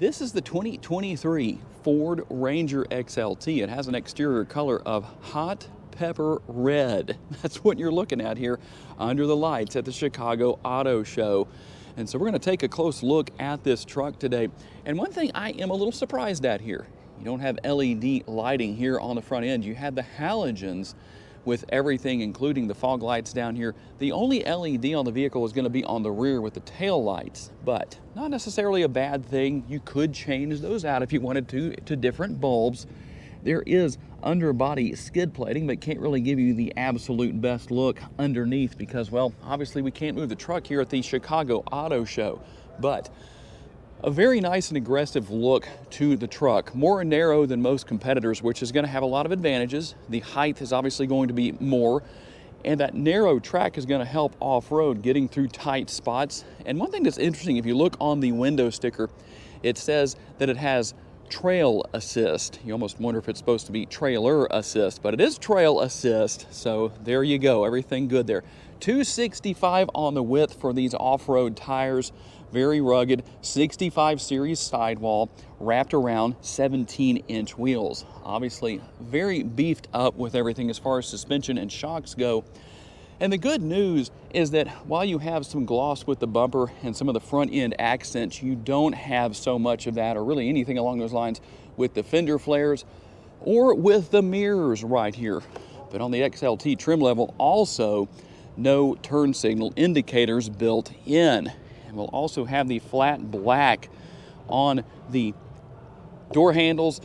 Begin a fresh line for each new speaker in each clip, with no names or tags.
This is the 2023 Ford Ranger XLT. It has an exterior color of hot pepper red. That's what you're looking at here under the lights at the Chicago Auto Show. And so we're going to take a close look at this truck today. And one thing I am a little surprised at here, you don't have LED lighting here on the front end. You have the halogens with everything, including the fog lights down here. The only LED on the vehicle is going to be on the rear with the tail lights, but not necessarily a bad thing. You could change those out if you wanted to different bulbs. There is underbody skid plating, but can't really give you the absolute best look underneath because, well, obviously we can't move the truck here at the Chicago Auto Show. But a very nice and aggressive look to the truck, more narrow than most competitors, which is going to have a lot of advantages. The height is obviously going to be more, and that narrow track is going to help off-road, getting through tight spots. And one thing that's interesting, if you look on the window sticker, it says that it has trail assist. You almost wonder if it's supposed to be trailer assist, but it is trail assist. So there you go, everything good there. 265 on the width for these off-road tires, very rugged, 65 series sidewall, wrapped around 17-inch wheels. Obviously very beefed up with everything as far as suspension and shocks go. And the good news is that while you have some gloss with the bumper and some of the front end accents, you don't have so much of that, or really anything along those lines, with the fender flares or with the mirrors right here. But on the XLT trim level, also no turn signal indicators built in. And we'll also have the flat black on the door handles.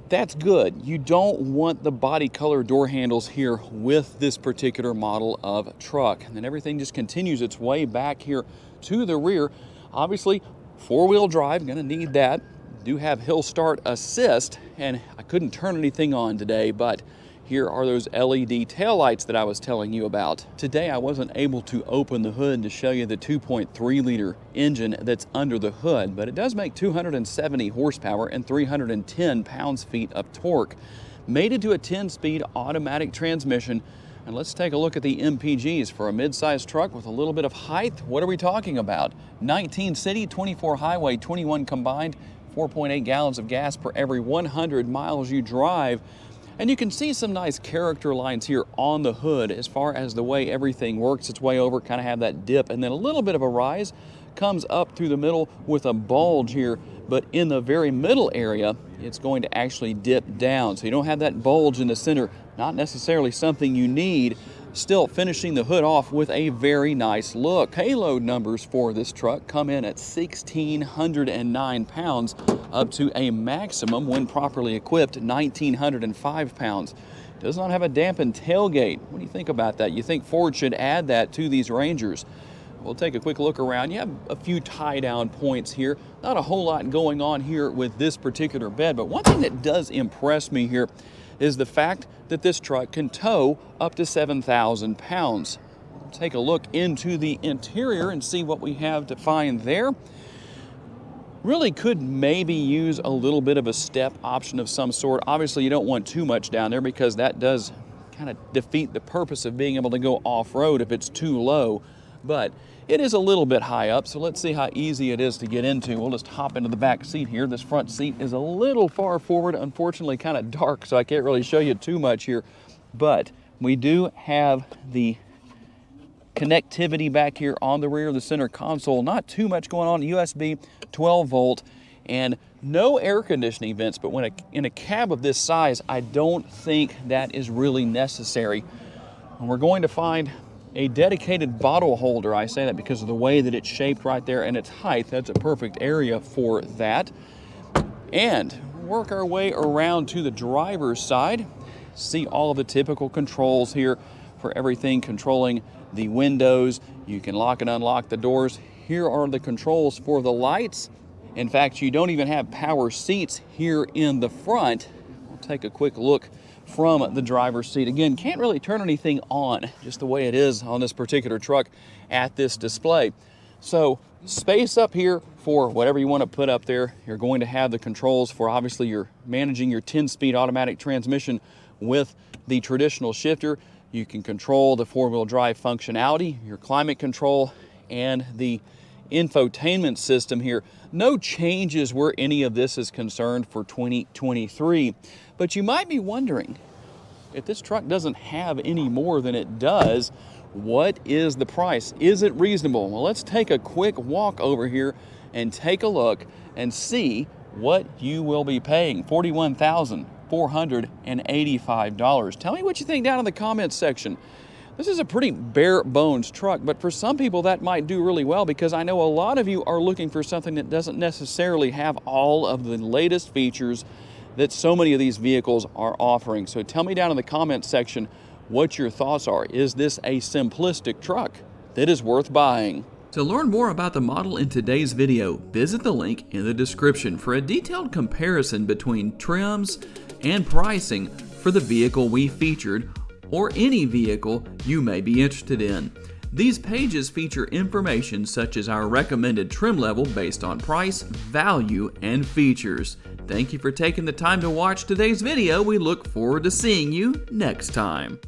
That's good. You don't want the body color door handles here with this particular model of truck. And then everything just continues its way back here to the rear. Obviously, four-wheel drive, gonna need that. Do have hill start assist, and I couldn't turn anything on today, but here are those LED taillights that I was telling you about. Today I wasn't able to open the hood to show you the 2.3 liter engine that's under the hood, but it does make 270 horsepower and 310 pounds-feet of torque. Mated to a 10-speed automatic transmission. And let's take a look at the MPGs for a mid-sized truck with a little bit of height. What are we talking about? 19 city, 24 highway, 21 combined, 4.8 gallons of gas per every 100 miles you drive. And you can see some nice character lines here on the hood as far as the way everything works its way over, kind of have that dip and then a little bit of a rise, comes up through the middle with a bulge here, but in the very middle area, it's going to actually dip down. So you don't have that bulge in the center, not necessarily something you need. Still finishing the hood off with a very nice look. Payload numbers for this truck come in at 1,609 pounds, up to a maximum, when properly equipped, 1,905 pounds. Does not have a dampened tailgate. What do you think about that? You think Ford should add that to these Rangers? We'll take a quick look around. You have a few tie-down points here. Not a whole lot going on here with this particular bed, but one thing that does impress me here is the fact that this truck can tow up to 7,000 pounds. We'll take a look into the interior and see what we have to find there. Really could maybe use a little bit of a step option of some sort. Obviously, you don't want too much down there because that does kind of defeat the purpose of being able to go off-road if it's too low. But it is a little bit high up, so let's see how easy it is to get into. We'll just hop into the back seat here. This front seat is a little far forward, unfortunately kind of dark, so I can't really show you too much here. But we do have the connectivity back here on the rear of the center console. Not too much going on. USB, 12 volt, and no air conditioning vents. But when in a cab of this size, I don't think that is really necessary. And we're going to find a dedicated bottle holder. I say that because of the way that it's shaped right there and its height. That's a perfect area for that. And work our way around to the driver's side. See all of the typical controls here for everything controlling the windows. You can lock and unlock the doors. Here are the controls for the lights. In fact, you don't even have power seats here in the front. We'll take a quick look from the driver's seat. Again, can't really turn anything on, just the way it is on this particular truck at this display. So space up here for whatever you want to put up there. You're going to have the controls for, obviously, you're managing your 10-speed automatic transmission with the traditional shifter. You can control the four-wheel drive functionality, your climate control, and the infotainment system here. No changes where any of this is concerned for 2023. But you might be wondering, if this truck doesn't have any more than it does, what is the price? Is it reasonable? Well, let's take a quick walk over here and take a look and see what you will be paying. $41,485. Tell me what you think down in the comments section. This is a pretty bare bones truck, but for some people that might do really well, because I know a lot of you are looking for something that doesn't necessarily have all of the latest features that so many of these vehicles are offering. So tell me down in the comments section what your thoughts are. Is this a simplistic truck that is worth buying? To learn more about the model in today's video, visit the link in the description for a detailed comparison between trims and pricing for the vehicle we featured or any vehicle you may be interested in. These pages feature information such as our recommended trim level based on price, value, and features. Thank you for taking the time to watch today's video. We look forward to seeing you next time.